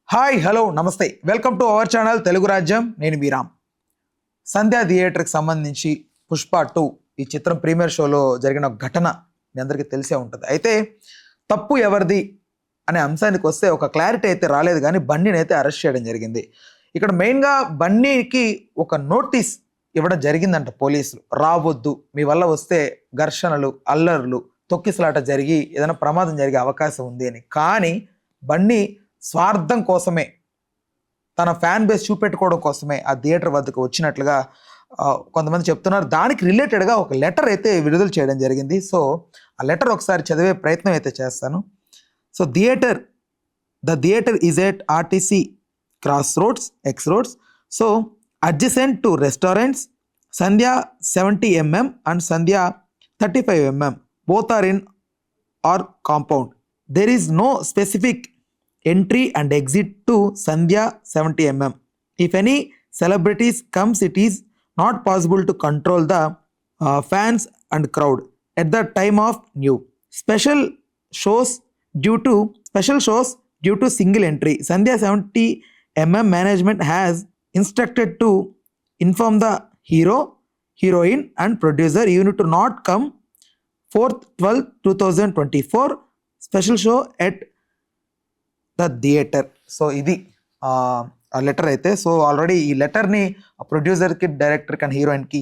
Hi hello నమస్తే welcome to our channel Telugu రాజ్యం. నేను మీరామ్. సంధ్యా థియేటర్కి సంబంధించి పుష్ప 2 ఈ చిత్రం ప్రీమియర్ షోలో జరిగిన ఒక ఘటన మీ అందరికీ తెలిసే ఉంటుంది. అయితే తప్పు ఎవరిది అనే అంశానికి వస్తే ఒక క్లారిటీ అయితే రాలేదు, కానీ బన్నీని అయితే అరెస్ట్ చేయడం జరిగింది. ఇక్కడ మెయిన్గా బన్నీకి ఒక నోటీస్ ఇవ్వడం జరిగిందంట పోలీసులు. రావద్దు, మీ వల్ల వస్తే ఘర్షణలు, అల్లర్లు, తొక్కిసలాట జరిగి ఏదైనా ప్రమాదం జరిగే అవకాశం ఉంది అని. కానీ బన్నీ స్వార్థం కోసమే, తన ఫ్యాన్ బేస్ చూపెట్టుకోవడం కోసమే ఆ థియేటర్ వద్దకు వచ్చినట్లుగా కొంతమంది చెప్తున్నారు. దానికి రిలేటెడ్గా ఒక లెటర్ అయితే విడుదల చేయడం జరిగింది. సో ఆ లెటర్ ఒకసారి చదివే ప్రయత్నం అయితే చేస్తాను. So the theatre is at RTC cross roads X roads, so adjacent to restaurants Sandhya 70mm and Sandhya 35mm, both are in our compound. There is no specific entry and exit to Sandhya 70mm. If any celebrities comes, it is not possible to control the fans and crowd at the time of new special shows due to single entry. Sandhya 70mm management has instructed to inform the hero, heroine and producer unit to not come 4/12/2024 special show at the theatre. So ఇది ఆ letter అయితే. So already ఈ లెటర్ని ప్రొడ్యూసర్కి, డైరెక్టర్కి and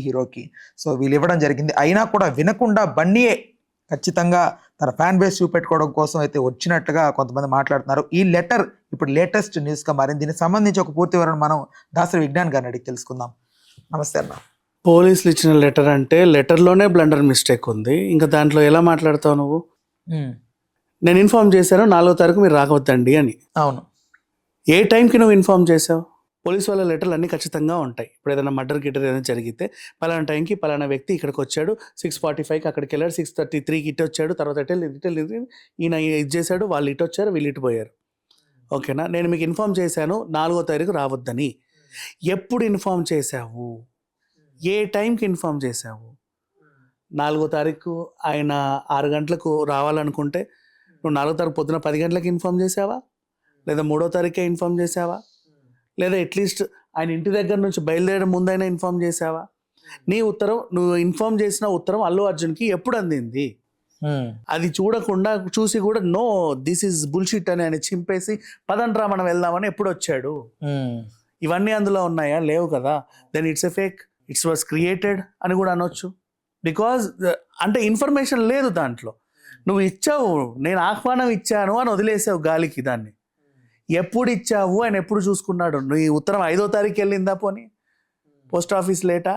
హీరోకి so వీళ్ళు ఇవ్వడం జరిగింది. అయినా కూడా వినకుండా బన్నీయే ఖచ్చితంగా తన ఫ్యాన్ బేస్ చూపెట్టుకోవడం కోసం అయితే వచ్చినట్టుగా కొంతమంది మాట్లాడుతున్నారు. ఈ లెటర్ ఇప్పుడు లేటెస్ట్ న్యూస్గా మారింది. దీనికి సంబంధించి ఒక పూర్తి వివరణ మనం దాసరి విజ్ఞాన్ గారిని అడిగి తెలుసుకుందాం. నమస్తే అన్న. పోలీసులు ఇచ్చిన లెటర్ అంటే లెటర్లోనే బ్లండర్ మిస్టేక్ ఉంది, ఇంకా దాంట్లో ఎలా మాట్లాడతావు నువ్వు? నేను ఇన్ఫార్మ్ చేశాను 4వ తారీఖు మీరు రాకవద్దండి అని. అవును. ఏ టైంకి నువ్వు ఇన్ఫార్మ్ చేసావు? పోలీసు వాళ్ళ లెటర్లు అన్నీ ఖచ్చితంగా ఉంటాయి. ఇప్పుడు ఏదైనా మర్డర్ గిటర్ ఏదైనా జరిగితే పలానా టైంకి పలానా వ్యక్తి ఇక్కడికి వచ్చాడు, 6:45కి అక్కడికి వెళ్ళాడు, 6:33కి ఇటు వచ్చాడు, తర్వాత ఈయన ఇది చేశాడు, వాళ్ళు ఇటు వచ్చారు, వీళ్ళు ఇటు పోయారు. ఓకేనా? నేను మీకు ఇన్ఫార్మ్ చేశాను 4వ తారీఖు రావద్దని. ఎప్పుడు ఇన్ఫార్మ్ చేశావు? ఏ టైంకి ఇన్ఫార్మ్ చేశావు? 4వ తారీఖు ఆయన 6 గంటలకు రావాలనుకుంటే నువ్వు 4వ తారీఖు పొద్దున 10 గంటలకు ఇన్ఫార్మ్ చేసావా? లేదా 3వ తారీఖే ఇన్ఫార్మ్ చేసావా? లేదా అట్లీస్ట్ ఆయన ఇంటి దగ్గర నుంచి బయలుదేరడం ముందైనా ఇన్ఫార్మ్ చేసావా? నీ ఉత్తరం, నువ్వు ఇన్ఫార్మ్ చేసిన ఉత్తరం అల్లు అర్జున్కి ఎప్పుడు అందింది? అది చూడకుండా చూసి కూడా నో దిస్ ఈజ్ బుల్షిట్ అని ఆయన చింపేసి పదండ్రా మనం వెళ్దామని ఎప్పుడు వచ్చాడు? ఇవన్నీ అందులో ఉన్నాయా? లేవు కదా. Then it's a fake, it's was created అని కూడా అనొచ్చు. బికాజ్ అంటే ఇన్ఫర్మేషన్ లేదు దాంట్లో. నువ్వు ఇచ్చావు, నేను ఆహ్వానం ఇచ్చాను అని వదిలేసావు గాలికి. దాన్ని ఎప్పుడు ఇచ్చావు ఆయన ఎప్పుడు చూసుకున్నాడు? నువ్వు ఈ ఉత్తరం 5వ తారీఖు వెళ్ళిందా? పోనీ పోస్ట్ ఆఫీస్ లేటా?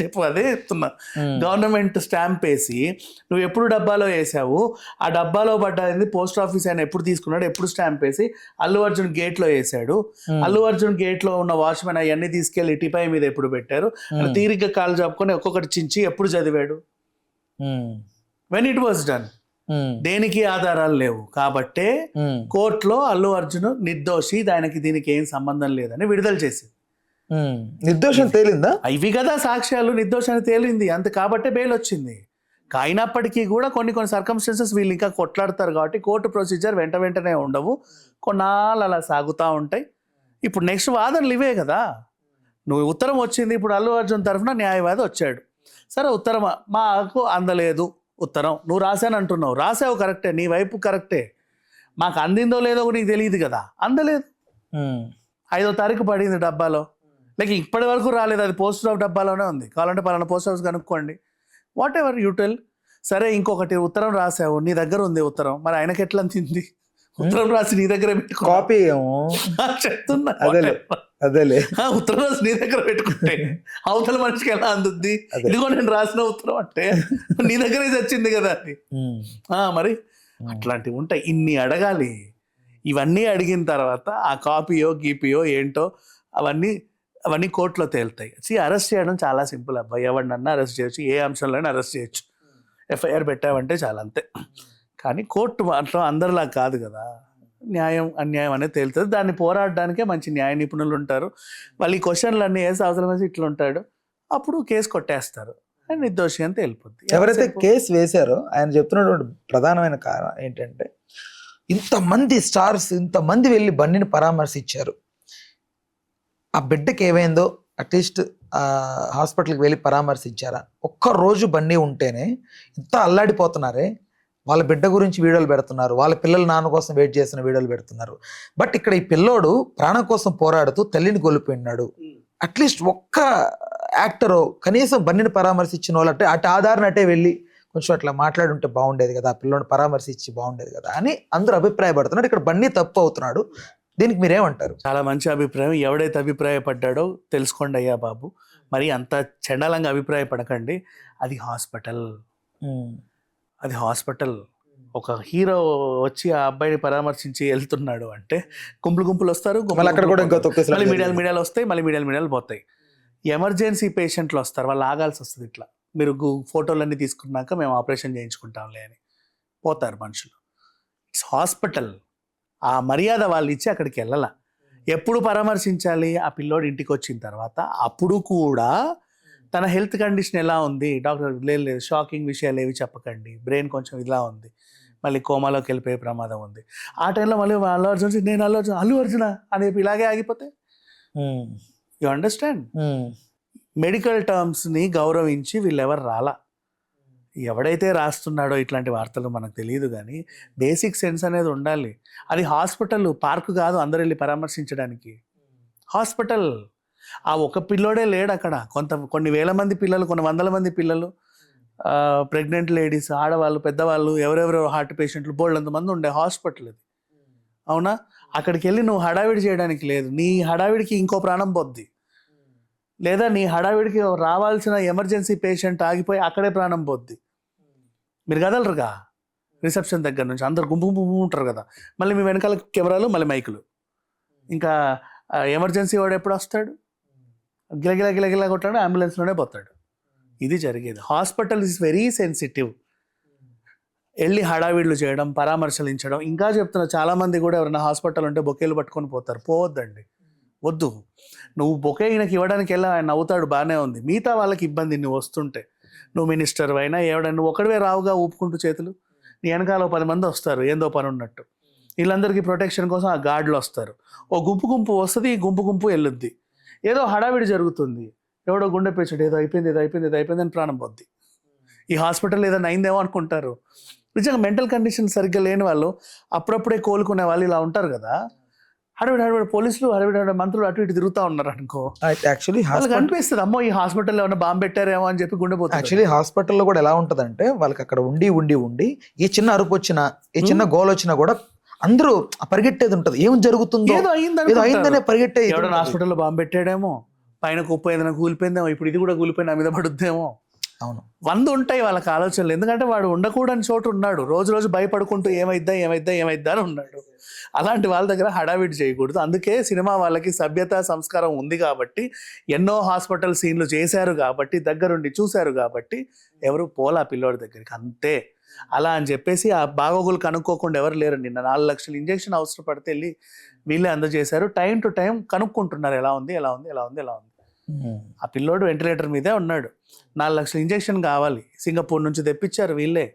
చెప్పు. అదే చెప్తున్నా. గవర్నమెంట్ స్టాంప్ వేసి నువ్వు ఎప్పుడు డబ్బాలో వేసావు? ఆ డబ్బాలో పడ్డది పోస్ట్ ఆఫీస్ ఆయన ఎప్పుడు తీసుకున్నాడు? ఎప్పుడు స్టాంప్ వేసి అల్లు అర్జున్ గేట్లో వేసాడు? అల్లు అర్జున్ గేట్లో ఉన్న వాచ్మెన్ అవన్నీ తీసుకెళ్లి టిపాయి మీద ఎప్పుడు పెట్టారు? తీరిగ్గా కాలు చాపుకొని ఒక్కొక్కటి చించి ఎప్పుడు చదివాడు? When it was done. దేనికి ఆధారాలు లేవు కాబట్టే కోర్టులో అల్లు అర్జున్ నిర్దోషి, దీనికి ఏం సంబంధం లేదని విడుదల చేసింది. నిర్దోషం తేలిందా? ఇవి కదా సాక్ష్యాలు. నిర్దోషాన్ని తేలింది అంత కాబట్టే బెయిల్ వచ్చింది. అయినప్పటికీ కూడా కొన్ని సర్కమ్స్టెన్సెస్ వీళ్ళు ఇంకా కొట్లాడతారు కాబట్టి కోర్టు ప్రొసీజర్ వెంటనే ఉండవు, కొన్నాళ్ళు అలా సాగుతూ ఉంటాయి. ఇప్పుడు నెక్స్ట్ వాదనలు ఇవే కదా. నువ్వు ఉత్తరం వచ్చింది, ఇప్పుడు అల్లు అర్జున్ తరఫున న్యాయవాది వచ్చాడు. సరే, ఉత్తరం మాకు అందలేదు, ఉత్తరం నువ్వు రాశాను అంటున్నావు, రాసావు కరెక్టే, నీ వైపు కరెక్టే. మాకు అందిందో లేదో నీకు తెలియదు కదా. అందలేదు. 5వ తారీఖు పడింది డబ్బాలో, లేక ఇప్పటి వరకు రాలేదు, అది పోస్ట్ ఆఫ్ డబ్బాలోనే ఉంది. కావాలంటే పలానా పోస్ట్ ఆఫీస్ కనుక్కోండి, వాట్ ఎవర్ యూ టెల్. సరే, ఇంకొకటి ఉత్తరం రాసావు, నీ దగ్గర ఉంది ఉత్తరం, మరి ఆయనకి ఎట్లా అందింది? ఉత్తరం రాసి నీ దగ్గర పెట్టుకో. కాపీ చెప్తున్నా, ఉత్తరం రాసి నీ దగ్గర పెట్టుకుంటే అవతల మనిషికి ఎలా అందుద్ది? ఇదిగో నేను రాసిన ఉత్తరం అంటే నీ దగ్గరే వచ్చింది కదా అది. మరి అట్లాంటివి ఉంటాయి. ఇన్ని అడగాలి. ఇవన్నీ అడిగిన తర్వాత ఆ కాపీయో గీపీయో ఏంటో అవన్నీ కోర్టులో తేలుతాయి. అరెస్ట్ చేయడం చాలా సింపుల్ అబ్బాయి. ఎవరినన్నా అరెస్ట్ చేయొచ్చు, ఏ అంశంలోనే అరెస్ట్ చేయొచ్చు. ఎఫ్ఐఆర్ పెట్టావంటే చాలా, అంతే. కానీ కోర్టు మాత్రం అందరిలా కాదు కదా. న్యాయం అన్యాయం అనేది తేలుతుంది. దాన్ని పోరాడడానికే మంచి న్యాయ నిపుణులు ఉంటారు. వాళ్ళు ఈ క్వశ్చన్లు అన్నీ వేసి అవసరమైతే ఇట్లా ఉంటాడు, అప్పుడు కేసు కొట్టేస్తారు, నిర్దోషి అని తేలిపోద్ది. ఎవరైతే కేసు వేశారో ఆయన చెప్తున్నటువంటి ప్రధానమైన కారణం ఏంటంటే, ఇంతమంది స్టార్స్ ఇంతమంది వెళ్ళి బన్నీని పరామర్శించారు. ఆ బిడ్డకి ఏమైందో అట్లీస్ట్ హాస్పిటల్కి వెళ్ళి పరామర్శించారా? ఒక్కరోజు బన్నీ ఉంటేనే ఇంత అల్లాడిపోతున్నారే. వాళ్ళ బిడ్డ గురించి వీడియోలు పెడుతున్నారు, వాళ్ళ పిల్లల నాన్న కోసం వెయిట్ చేసిన వీడియోలు పెడుతున్నారు. బట్ ఇక్కడ ఈ పిల్లోడు ప్రాణం కోసం పోరాడుతూ తల్లిని కోల్పోయినాడు. అట్లీస్ట్ ఒక్క యాక్టరు కనీసం బన్నీని పరామర్శించిన వాళ్ళు అటు ఆధారణ అటే వెళ్ళి కొంచెం అట్లా మాట్లాడుంటే బాగుండేది కదా, ఆ పిల్లోని పరామర్శించి బాగుండేది కదా అని అందరూ అభిప్రాయపడుతున్నారు. ఇక్కడ బన్నీ తప్పు అవుతున్నాడు. దీనికి మీరేమంటారు? చాలా మంచి అభిప్రాయం. ఎవడైతే అభిప్రాయపడ్డాడో తెలుసుకోండి అయ్యా బాబు. మరి అంత చండాలంగా అభిప్రాయపడకండి. అది హాస్పిటల్. అది హాస్పిటల్. ఒక హీరో వచ్చి ఆ అబ్బాయిని పరామర్శించి వెళ్తున్నాడు అంటే గుంపులు వస్తారు, అక్కడ కూడా మళ్ళీ మీడియాలు వస్తాయి, మళ్ళీ మీడియాలు పోతాయి. ఎమర్జెన్సీ పేషెంట్లు వస్తారు, వాళ్ళు ఆగాల్సి వస్తుంది. ఇట్లా మీరు ఫోటోలన్నీ తీసుకున్నాక మేము ఆపరేషన్ చేయించుకుంటాంలే అని పోతారు మనుషులు. It's hospital. ఆ మర్యాద వాళ్ళు ఇచ్చి అక్కడికి వెళ్ళాల. ఎప్పుడు పరామర్శించాలి? ఆ పిల్లోడు ఇంటికి వచ్చిన తర్వాత. అప్పుడు కూడా తన హెల్త్ కండిషన్ ఎలా ఉంది, డాక్టర్ లేదు షాకింగ్ విషయాలు ఏవి చెప్పకండి, బ్రెయిన్ కొంచెం ఇలా ఉంది, మళ్ళీ కోమాలోకి వెళ్ళిపోయే ప్రమాదం ఉంది. ఆ టైంలో మళ్ళీ అల్లు అర్జున్ నేను అల్లు అర్జున అని ఇలాగే ఆగిపోతే యు అండర్స్టాండ్? మెడికల్ టర్మ్స్ని గౌరవించి వీళ్ళెవరు రాలా. ఎవడైతే రాస్తున్నాడో ఇట్లాంటి వార్తలు మనకు తెలియదు, కానీ బేసిక్ సెన్స్ అనేది ఉండాలి. అది హాస్పిటల్, పార్క్ కాదు అందరు వెళ్ళి పరామర్శించడానికి. హాస్పిటల్. ఆ ఒక పిల్లోడే లేడు అక్కడ. కొన్ని వేల మంది పిల్లలు, కొన్ని వందల మంది పిల్లలు, ప్రెగ్నెంట్ లేడీస్, ఆడవాళ్ళు, పెద్దవాళ్ళు, ఎవరెవరో హార్ట్ పేషెంట్లు బోల్డంతమంది ఉండే హాస్పిటల్ అది. అవునా? అక్కడికి వెళ్ళి నువ్వు హడావిడి చేయడానికి లేదు. నీ హడావిడికి ఇంకో ప్రాణం పోద్ది, లేదా నీ హడావిడికి రావాల్సిన ఎమర్జెన్సీ పేషెంట్ ఆగిపోయి అక్కడే ప్రాణం పోద్ది. మీరు కదలరుగా రిసెప్షన్ దగ్గర నుంచి అందరు గుంపు ఉంటారు కదా, మళ్ళీ మీ వెనకాల కెమెరాలు, మళ్ళీ మైకులు. ఇంకా ఎమర్జెన్సీ వాడు ఎప్పుడు వస్తాడు? గిలగిలా కొట్టాడు, అంబులెన్స్లోనే పోతాడు. ఇది జరిగేది. Hospital is very sensitive. వెళ్ళి హడావిడ్లు చేయడం, పరామర్శించడం. ఇంకా చెప్తున్నా, చాలామంది కూడా ఎవరైనా హాస్పిటల్ ఉంటే బొకేలు పట్టుకొని పోతారు. పోవద్దండి, వద్దు. నువ్వు బొకే ఈయనకి ఇవ్వడానికి వెళ్ళి ఆయన నవ్వుతాడు, బాగానే ఉంది. మిగతా వాళ్ళకి ఇబ్బంది. నువ్వు వస్తుంటే నువ్వు మినిస్టర్ అయినా ఎవడైనా నువ్వు ఒకటివే రావుగా ఊపుకుంటూ చేతులు. నీ వెనకాల 10 మంది వస్తారు ఏందో పని ఉన్నట్టు. వీళ్ళందరికీ ప్రొటెక్షన్ కోసం ఆ గార్డులు వస్తారు. ఓ గుంపు వస్తుంది, ఈ గుంపు వెళ్ళొద్ది. ఏదో హడావిడి జరుగుతుంది, ఎవడో గుండె పేషెంట్ ఏదో అయిపోయింది అని ప్రాణం పోద్ది. ఈ హాస్పిటల్ ఏదైనా అయిందేమో అనుకుంటారు. నిజంగా మెంటల్ కండిషన్ సరిగ్గా లేని వాళ్ళు, అప్పుడప్పుడే కోలుకునే వాళ్ళు ఇలా ఉంటారు కదా. హడావిడి పోలీసులు, హడావిడి మంత్రులు అటు ఇటు తిరుగుతూ ఉన్నారు అనుకో. యాక్చువల్లీ వాళ్ళకి అనిపిస్తుంది, అమ్మో ఈ హాస్పిటల్లో ఏమైనా బాంబు పెట్టారేమో అని చెప్పి గుండె పోతుంది. యాక్చువల్లీ హాస్పిటల్లో కూడా ఎలా ఉంటుందంటే, వాళ్ళకి అక్కడ ఉండి ఏ చిన్న అరుపు వచ్చినా, ఏ చిన్న గోల్ వచ్చినా కూడా అందరూ పరిగెట్టేది ఉంటుంది. ఏం జరుగుతుందో, ఏదో అయిందనే పరిగెట్టే. ఎవడన్నా హాస్పిటల్లో బాంబు పెట్టాడేమో, పైన కుప్ప ఏదైనా కూలిపోయిందేమో, ఇప్పుడు ఇది కూడా కూలిపోయి నా మీద పడుద్దేమో. అవును, 100 ఉంటాయి వాళ్ళకి ఆలోచనలు. ఎందుకంటే వాడు ఉండకూడని చోటు ఉన్నాడు, రోజు భయపడుకుంటూ ఏమైద్దా అని ఉన్నాడు. అలాంటి వాళ్ళ దగ్గర హడావిడి చేయకూడదు. అందుకే సినిమా వాళ్ళకి సభ్యత సంస్కారం ఉంది కాబట్టి, ఎన్నో హాస్పిటల్ సీన్లు చేశారు కాబట్టి, దగ్గరుండి చూశారు కాబట్టి ఎవరు పోలా పిల్లోడి దగ్గరికి, అంతే. అలా అని చెప్పేసి ఆ బాగోగులు కనుక్కోకుండా ఎవరు లేరు. నిన్న 4 లక్షల ఇంజెక్షన్ అవసరం పడితే వెళ్ళి వీళ్ళే అందజేశారు. టైం టు టైం కనుక్కుంటున్నారు ఎలా ఉంది. ఆ పిల్లోడు వెంటిలేటర్ మీదే ఉన్నాడు. 4 లక్షల ఇంజెక్షన్ కావాలి, సింగపూర్ నుంచి తెప్పించారు వీళ్ళే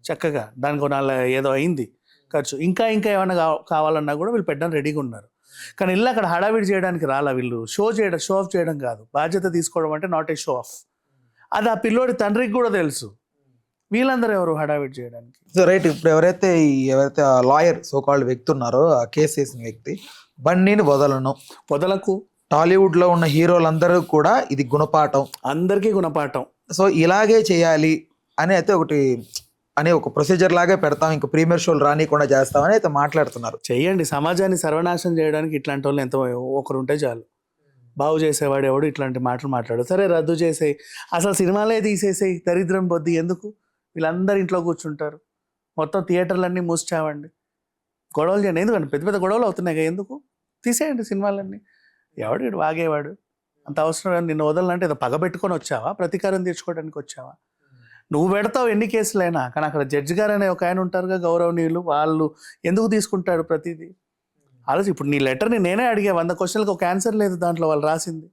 చక్కగా. దానికి 4 ఏదో అయింది ఖర్చు. ఇంకా ఏమైనా కావాలన్నా కూడా వీళ్ళు పెట్టడానికి రెడీగా ఉన్నారు. కానీ ఇల్లు అక్కడ హడావిడి చేయడానికి రాలా. వీళ్ళు షో ఆఫ్ చేయడం కాదు, బాధ్యత తీసుకోవడం అంటే నాట్ ఏ షో ఆఫ్. అది ఆ పిల్లోడి తండ్రికి కూడా తెలుసు. వీళ్ళందరూ ఎవరు హడావిడి చేయడానికి? So right. ఇప్పుడు ఎవరైతే లాయర్ సోకాల్డ్ వ్యక్తి ఉన్నారో, ఆ కేసు వేసిన వ్యక్తి, బన్నీని వదలకు. టాలీవుడ్ లో ఉన్న హీరోలందరూ కూడా ఇది గుణపాఠం, అందరికీ గుణపాఠం. సో ఇలాగే చేయాలి అని అయితే ఒక ప్రొసీజర్ లాగే పెడతాం, ఇంకా ప్రీమియర్ షోలు రానికుండా చేస్తామని అయితే మాట్లాడుతున్నారు. చెయ్యండి. సమాజాన్ని సర్వనాశనం చేయడానికి ఇట్లాంటి వాళ్ళు ఎంత ఒకరుంటే చాలు. బాగు చేసేవాడు ఎవడు ఇట్లాంటి మాటలు మాట్లాడు. సరే రద్దు చేసేయి, అసలు సినిమాలే తీసేసేయి, దరిద్రం పొద్దు. ఎందుకు? వీళ్ళందరూ ఇంట్లో కూర్చుంటారు, మొత్తం థియేటర్లన్నీ మూసిచావండి, గొడవలు చేయండి. ఎందుకంటే పెద్ద గొడవలు అవుతున్నాయి, ఎందుకు? తీసేయండి సినిమాలన్నీ. ఎవడు వాగేవాడు? అంత అవసరం. నిన్ను వదలంటే ఏదో పగబెట్టుకొని వచ్చావా? ప్రతీకారం తీర్చుకోవడానికి వచ్చావా? నువ్వు పెడతావు ఎన్ని కేసులైనా, కానీ అక్కడ జడ్జి గారు అనే ఒక ఆయన ఉంటారుగా, గౌరవనీయులు, వాళ్ళు ఎందుకు తీసుకుంటారు ప్రతిదీ? ఆలోచి. ఇప్పుడు నీ లెటర్ని నేనే అడిగా, 100 క్వశ్చన్లకు ఒక ఆన్సర్ లేదు దాంట్లో వాళ్ళు రాసింది.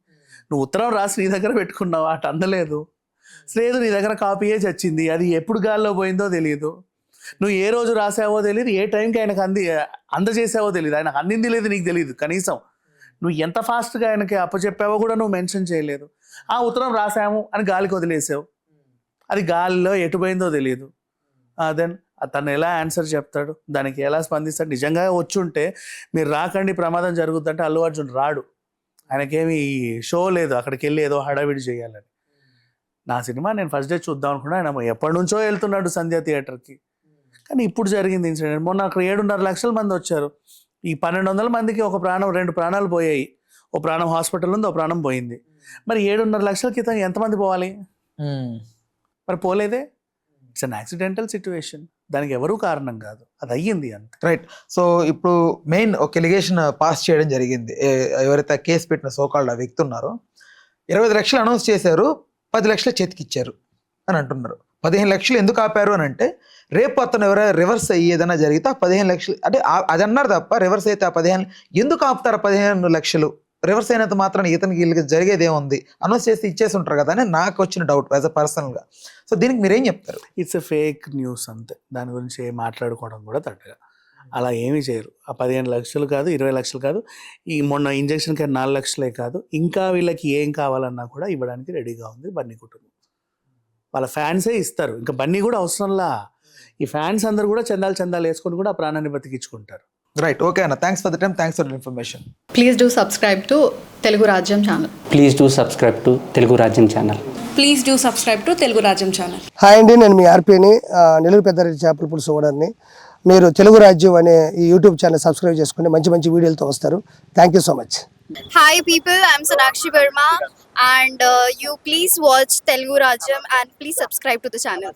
నువ్వు ఉత్తరం రాసి నీ దగ్గర పెట్టుకున్నావు, అటు అందలేదు. లేదు, నీ దగ్గర కాపీయే చచ్చింది, అది ఎప్పుడు గాల్లో పోయిందో తెలియదు. నువ్వు ఏ రోజు రాసావో తెలియదు, ఏ టైంకి ఆయనకు అందజేసావో తెలియదు, ఆయనకు అందింది లేదు నీకు తెలియదు కనీసం. నువ్వు ఎంత ఫాస్ట్గా ఆయనకి అప్పచెప్పావో కూడా నువ్వు మెన్షన్ చేయలేదు. ఆ ఉత్తరం రాసాము అని గాలికి వదిలేసావు, అది గాలిలో ఎటు పోయిందో తెలియదు. దెన్ తను ఎలా ఆన్సర్ చెప్తాడు, దానికి ఎలా స్పందిస్తాడు? నిజంగా వచ్చుంటే మీరు రాకండి ప్రమాదం జరుగుతుందంటే అల్లు అర్జున్ రాడు, ఆయనకేమి షో లేదు అక్కడికి వెళ్ళి ఏదో హడావిడి చేయాలని. నా సినిమా నేను ఫస్ట్ డే చూద్దాం అనుకున్నా, ఆయన ఎప్పటి నుంచో వెళ్తున్నాడు సంధ్య థియేటర్కి. కానీ ఇప్పుడు జరిగింది ఇన్సిడెంట్. మొన్న అక్కడ 7.5 లక్షల మంది వచ్చారు. ఈ 1200 మందికి ఒక ప్రాణం, 2 ప్రాణాలు పోయాయి. ఓ ప్రాణం హాస్పిటల్ ఉంది, ఓ ప్రాణం పోయింది. మరి 7.5 లక్షల క్రితం ఎంతమంది పోవాలి? మరి పోలేదే. ఇట్స్ అన్ యాక్సిడెంటల్ సిచ్యువేషన్, దానికి ఎవరూ కారణం కాదు, అది అయ్యింది అంతే. రైట్. సో ఇప్పుడు మెయిన్ ఒక ఎలిగేషన్ పాస్ చేయడం జరిగింది. ఎవరైతే కేసు పెట్టిన సోకాల్డ్ ఆ వ్యక్తి ఉన్నారో 25 లక్షలు అనౌన్స్ చేశారు, 10 లక్షలు చేతికిచ్చారు అని అంటున్నారు. 15 లక్షలు ఎందుకు ఆపారు అని అంటే, రేపు అతను ఎవరైనా రివర్స్ అయ్యి ఏదైనా జరిగితే ఆ 15 లక్షలు అంటే అది అన్నారు తప్ప, రివర్స్ అయితే ఆ 15 ఎందుకు ఆపుతారు? 15 లక్షలు రివర్స్ అయినంత మాత్రం ఇతనికి వీళ్ళకి జరిగేది ఏముంది, అనౌన్స్ చేసి ఇచ్చేసి ఉంటారు కదా అని నాకు వచ్చిన డౌట్ యాజ్ అ పర్సనల్గా. సో దీనికి మీరేం చెప్తారు? ఇట్స్ ఎ ఫేక్ న్యూస్ అంతే, దాని గురించి ఏం మాట్లాడుకోవడం కూడా తగ్గగా. అలా ఏమీ చేయరు. ఆ 15 లక్షలు కాదు, 20 లక్షలు కాదు, ఈ మొన్న ఇంజక్షన్కి 4 లక్షలే కాదు, ఇంకా వీళ్ళకి ఏం కావాలన్నా కూడా ఇవ్వడానికి రెడీగా ఉంది బన్నీ కుటుంబం. వాళ్ళ ఫ్యాన్సే ఇస్తారు, ఇంకా బన్నీ కూడా అవసరంలా. ఈ ఫ్యాన్స్ అందరూ కూడా చందాలు వేసుకొని కూడా ఆ ప్రాణాన్ని బతికించుకుంటారు. రైట్, ఓకే అన్న, thanks for the time, thanks for the information. Please do subscribe to Telugu Rajyam channel. Please do subscribe to Telugu Rajyam channel. Please do subscribe to Telugu Rajyam channel. Hi అండి, నేను మీ ఆర్పీని, నెల్లూరు పెద్దారెడ్డి చేపల పులుసు ఓనర్ని. మీరు తెలుగు రాజ్యం అనే ఈ యూట్యూబ్ ఛానల్ సబ్స్క్రైబ్ చేసుకుని మంచి మంచి వీడియోలతో వస్తారు. Thank you so much. Hi people, I'm Sonakshi Verma and you please watch Telugu Rajyam and please subscribe to the channel.